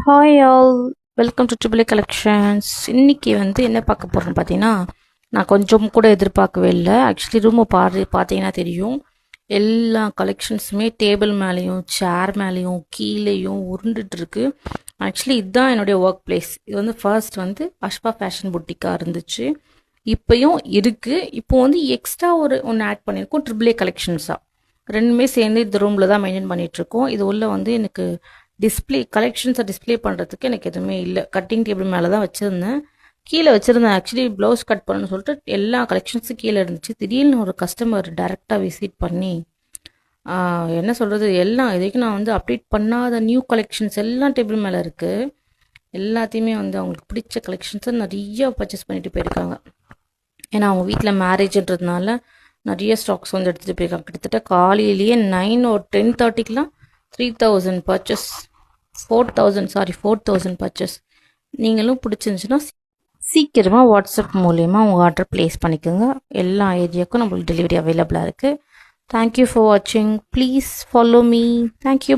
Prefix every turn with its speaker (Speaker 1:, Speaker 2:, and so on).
Speaker 1: Hi all, welcome to triple collections. இன்றைக்கி என்ன பார்க்க போகிறோன்னு பார்த்தீங்கன்னா, நான் கொஞ்சம் கூட எதிர்பார்க்கவே இல்லை. ஆக்சுவலி ரூமை பார்த்தீங்கன்னா தெரியும், எல்லா கலெக்ஷன்ஸுமே டேபிள் மேலேயும் சேர் மேலேயும் கீழேயும் உருண்டுட்டுருக்கு. ஆக்சுவலி இதுதான் என்னுடைய ஒர்க் பிளேஸ். இது ஃபர்ஸ்ட் அஷ்பா ஃபேஷன் புட்டிக்காக இருந்துச்சு, இப்போயும் இருக்குது. இப்போ எக்ஸ்ட்ரா ஒன்று ஆட் பண்ணியிருக்கோம், ட்ரிபிள் கலெக்ஷன்ஸாக. ரெண்டுமே சேர்ந்து இந்த ரூமில் தான் மெயின்டைன் பண்ணிகிட்ருக்கோம். இது உள்ள எனக்கு கலெக்ஷன்ஸை டிஸ்பிளே பண்ணுறதுக்கு எனக்கு எதுவுமே இல்லை. கட்டிங் டேபிள் மேலே தான் வச்சுருந்தேன், கீழே வச்சுருந்தேன். ஆக்சுவலி ப்ளவுஸ் கட் பண்ணணும்னு சொல்லிட்டு எல்லா கலெக்ஷன்ஸும் கீழே இருந்துச்சு. திடீர்னு ஒரு கஸ்டமர் டைரெக்டாக விசிட் பண்ணி என்ன சொல்கிறது, எல்லாம் இதுக்கு நான் அப்டேட் பண்ணாத நியூ கலெக்ஷன்ஸ் எல்லாம் டேபிள் மேலே இருக்குது. எல்லாத்தையுமே அவங்களுக்கு பிடிச்ச கலெக்ஷன்ஸை நிறைய பர்ச்சேஸ் பண்ணிட்டு போயிருக்காங்க. ஏன்னா அவங்க வீட்டில் மேரேஜ்ன்றதுனால நிறைய ஸ்டாக்ஸ் எடுத்துகிட்டு போயிருக்காங்க. கிட்டத்தட்ட காலையிலேயே 9 or 10:30க்கெலாம் 3000 பர்ச்சேஸ், 4000 பர்ச்சேஸ். நீங்களும் பிடிச்சிருந்துச்சுன்னா சீக்கிரமாக வாட்ஸ்அப் மூலயமா உங்கள் ஆர்டர் ப்ளேஸ் பண்ணிக்கோங்க. எல்லா ஏரியாவுக்கும் நம்மளுக்கு டெலிவரி அவைலபிளாக இருக்குது. தேங்க்யூ ஃபார் வாட்சிங். Please follow me. தேங்க்யூ.